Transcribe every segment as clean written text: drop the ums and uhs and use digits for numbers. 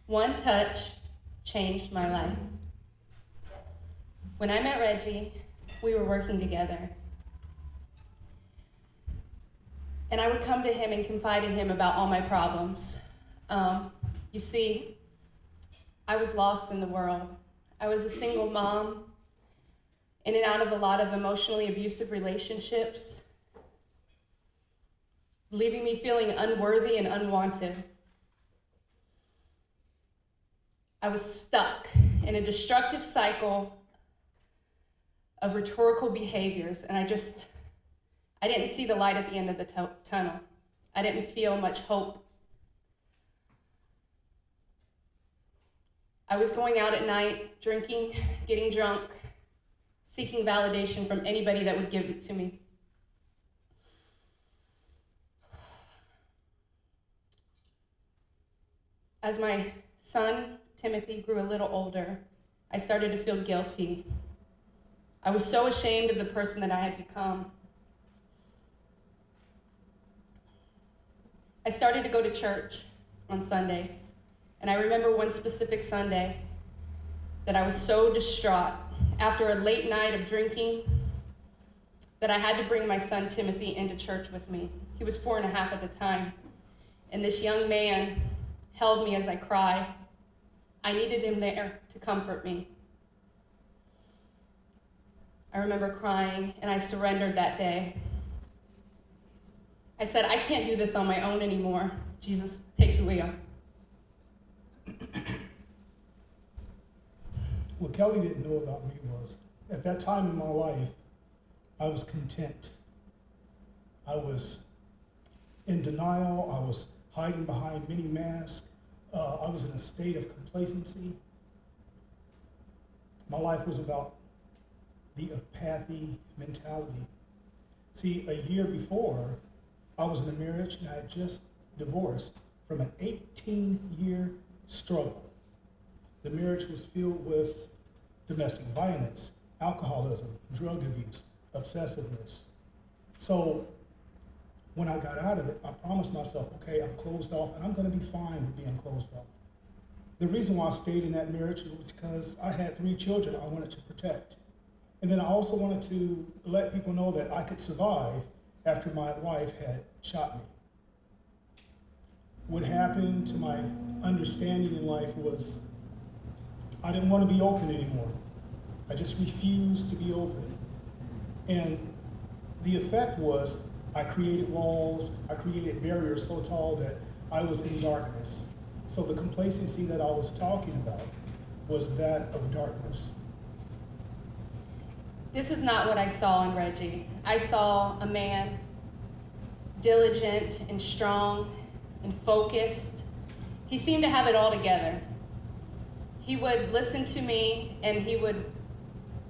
One touch changed my life. When I met Reggie, we were working together. And I would come to him and confide in him about all my problems. You see, I was lost in the world. I was a single mom, in and out of a lot of emotionally abusive relationships, leaving me feeling unworthy and unwanted. I was stuck in a destructive cycle of rhetorical behaviors, and I didn't see the light at the end of the tunnel. I didn't feel much hope. I was going out at night, drinking, getting drunk, seeking validation from anybody that would give it to me. As my son, Timothy, grew a little older, I started to feel guilty. I was so ashamed of the person that I had become. I started to go to church on Sundays, and I remember one specific Sunday that I was so distraught after a late night of drinking that I had to bring my son Timothy into church with me. He was 4.5 at the time, and this young man held me as I cried. I needed him there to comfort me. I remember crying, and I surrendered that day. I said, I can't do this on my own anymore. Jesus, take the wheel. What Kelly didn't know about me was, at that time in my life, I was content. I was in denial. I was hiding behind many masks. I was in a state of complacency. My life was about the apathy mentality. See, a year before, I was in a marriage and I had just divorced from an 18-year struggle. The marriage was filled with domestic violence, alcoholism, drug abuse, obsessiveness. So when I got out of it, I promised myself, okay, I'm closed off and I'm going to be fine with being closed off. The reason why I stayed in that marriage was because I had 3 children I wanted to protect. And then I also wanted to let people know that I could survive after my wife had shot me. What happened to my understanding in life was I didn't want to be open anymore. I just refused to be open. And the effect was I created walls, I created barriers so tall that I was in darkness. So the complacency that I was talking about was that of darkness. This is not what I saw in Reggie. I saw a man diligent and strong and focused. He seemed to have it all together. He would listen to me and he would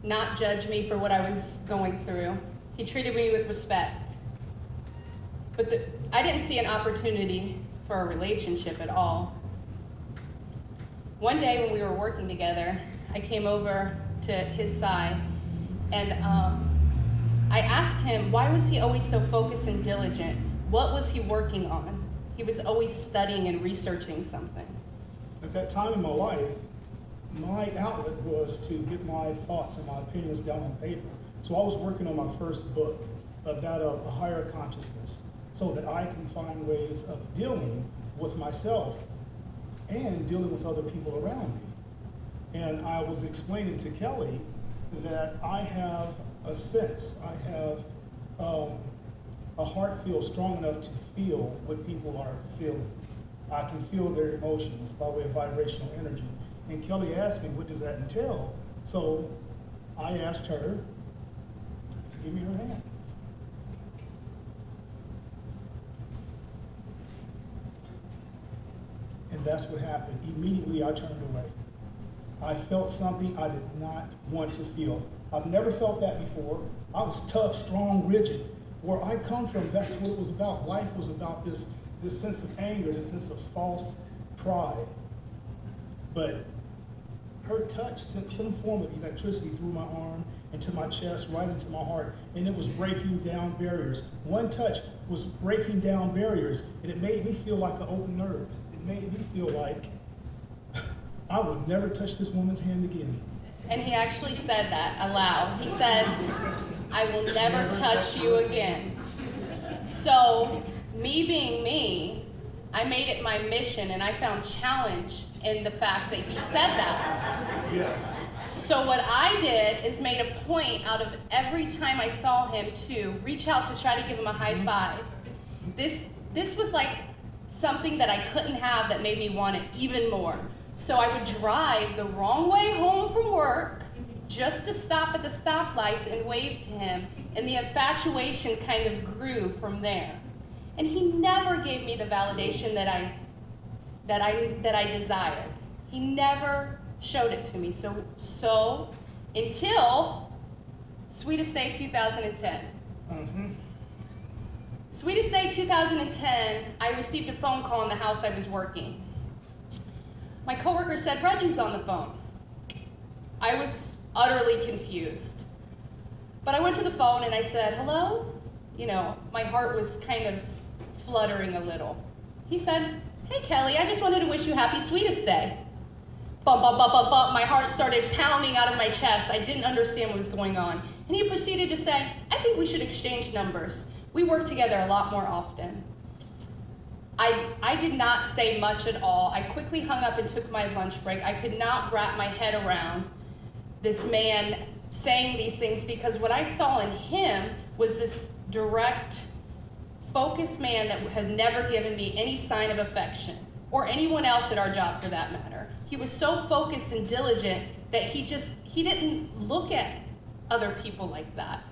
not judge me for what I was going through. He treated me with respect. But I didn't see an opportunity for a relationship at all. One day when we were working together, I came over to his side and I asked him, why was he always so focused and diligent? What was he working on? He was always studying and researching something. At that time in my life, my outlet was to get my thoughts and my opinions down on paper. So I was working on my first book about a higher consciousness so that I can find ways of dealing with myself and dealing with other people around me. And I was explaining to Kelly that I have a sense, I have a heart feel strong enough to feel what people are feeling. I can feel their emotions by way of vibrational energy. And Kelly asked me, what does that entail? So I asked her to give me her hand. And that's what happened. Immediately I turned away. I felt something I did not want to feel. I've never felt that before. I was tough, strong, rigid. Where I come from, that's what it was about. Life was about this sense of anger, this sense of false pride. But her touch sent some form of electricity through my arm, into my chest, right into my heart, and it was breaking down barriers. One touch was breaking down barriers, and it made me feel like an open nerve. It made me feel like I will never touch this woman's hand again. And he actually said that aloud. He said, I will never touch you again. So, me being me, I made it my mission, and I found challenge in the fact that he said that. Yes. So what I did is made a point out of every time I saw him to reach out to try to give him a high five. This was like something that I couldn't have that made me want it even more. So I would drive the wrong way home from work just to stop at the stoplights and wave to him, and the infatuation kind of grew from there. And he never gave me the validation that I desired. He never showed it to me. So until Sweetest Day 2010. Mm-hmm. Sweetest Day 2010, I received a phone call in the house I was working. My coworker said, Reggie's on the phone. I was utterly confused. But I went to the phone and I said, hello? You know, my heart was kind of fluttering a little. He said, hey Kelly, I just wanted to wish you happy Sweetest Day. Bump, bump, bump, bump, bump. My heart started pounding out of my chest. I didn't understand what was going on. And he proceeded to say, I think we should exchange numbers. We work together a lot more often. I did not say much at all. I quickly hung up and took my lunch break. I could not wrap my head around this man saying these things, because what I saw in him was this direct, focused man that had never given me any sign of affection, or anyone else at our job for that matter. He was so focused and diligent that he didn't look at other people like that.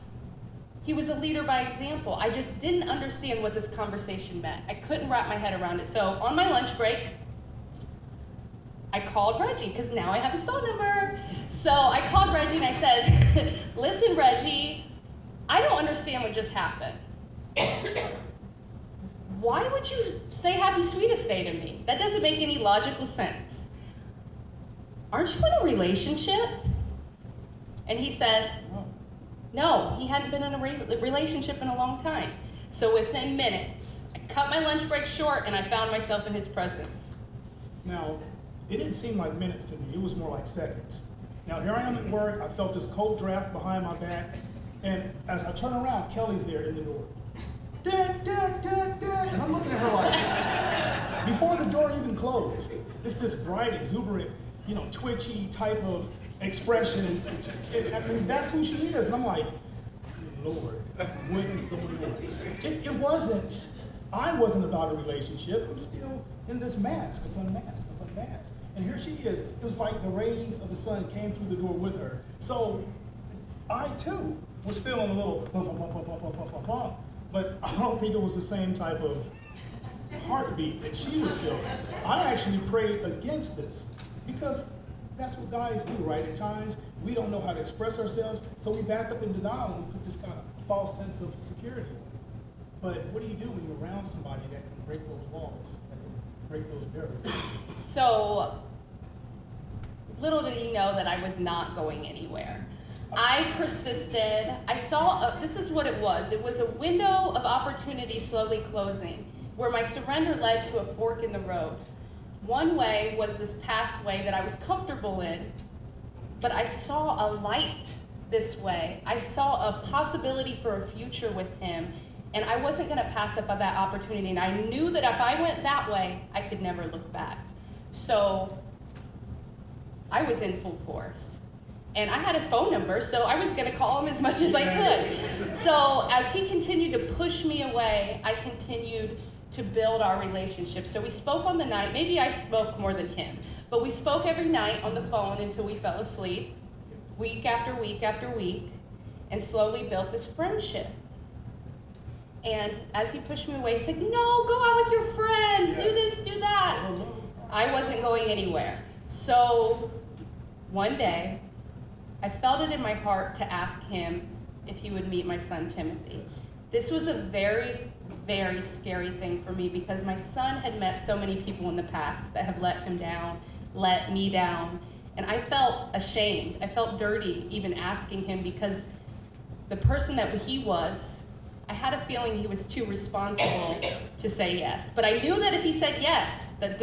He was a leader by example. I just didn't understand what this conversation meant. I couldn't wrap my head around it. So on my lunch break, I called Reggie, because now I have his phone number. So I called Reggie and I said, listen, Reggie, I don't understand what just happened. Why would you say happy Sweetest Day to me? That doesn't make any logical sense. Aren't you in a relationship? And he said, no, he hadn't been in a relationship in a long time. So within minutes, I cut my lunch break short and I found myself in his presence. Now, it didn't seem like minutes to me. It was more like seconds. Now, here I am at work. I felt this cold draft behind my back. And as I turn around, Kelly's there in the door. Dad, Dad, Dad, Dad. And I'm looking at her like, before the door even closed, it's this bright, exuberant, twitchy type of expression. And I mean, that's who she is. And I'm like, Lord, what is going on? I wasn't about a relationship. I'm still in this mask upon mask upon mask. And here she is. It was like the rays of the sun came through the door with her. So I too was feeling a little bump, bump, bump, bump, bump, bump, bump, bump. But I don't think it was the same type of heartbeat that she was feeling. I actually prayed against this, because that's what guys do, right? At times, we don't know how to express ourselves, so we back up in denial and we put this kind of false sense of security. But what do you do when you're around somebody that can break those walls, that can break those barriers? So, little did he know that I was not going anywhere. I persisted. I saw, this is what it was. It was a window of opportunity slowly closing, where my surrender led to a fork in the road. One way was this past way that I was comfortable in, but I saw a light this way. I saw a possibility for a future with him, and I wasn't gonna pass up on that opportunity, and I knew that if I went that way, I could never look back. So I was in full force. And I had his phone number, so I was gonna call him as much as I could. So as he continued to push me away, I continued to build our relationship. So we spoke on the night. Maybe I spoke more than him, but we spoke every night on the phone until we fell asleep, week after week after week, and slowly built this friendship. And as he pushed me away, he said, no, go out with your friends, do this, do that. I wasn't going anywhere. So one day, I felt it in my heart to ask him if he would meet my son, Timothy. This was a very, very scary thing for me, because my son had met so many people in the past that have let him down, let me down, and I felt ashamed. I felt dirty even asking him, because the person that he was, I had a feeling he was too responsible to say yes. But I knew that if he said yes, that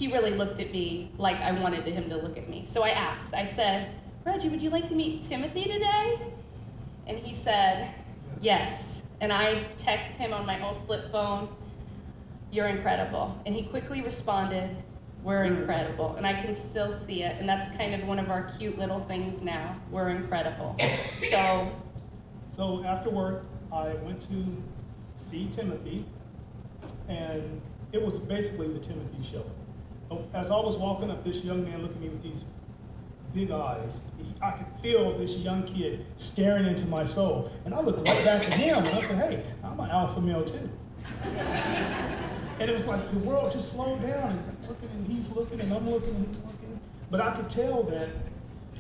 he really looked at me like I wanted him to look at me. So I asked, I said, Reggie, would you like to meet Timothy today? And he said, yes. And I text him on my old flip phone, you're incredible. And he quickly responded, we're incredible. And I can still see it. And that's kind of one of our cute little things now. We're incredible. So after work, I went to see Timothy, and it was basically the Timothy show. As I was walking up, this young man looked at me with these big eyes. I could feel this young kid staring into my soul. And I looked right back at him, and I said, hey, I'm an alpha male too. And it was like the world just slowed down, and I'm looking, and he's looking, and I'm looking, and he's looking. But I could tell that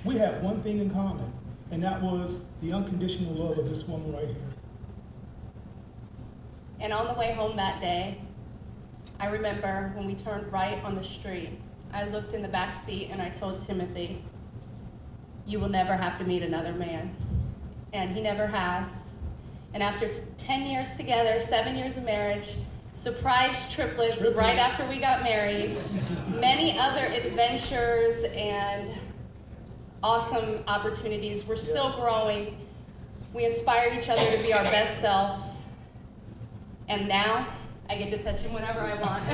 we had one thing in common, and that was the unconditional love of this woman right here. And on the way home that day, I remember when we turned right on the street, I looked in the back seat and I told Timothy, you will never have to meet another man. And he never has. And after 10 years together, 7 years of marriage, surprise triplets right after we got married, many other adventures and awesome opportunities. We're still growing. We inspire each other to be our best selves. And now I get to touch him whenever I want.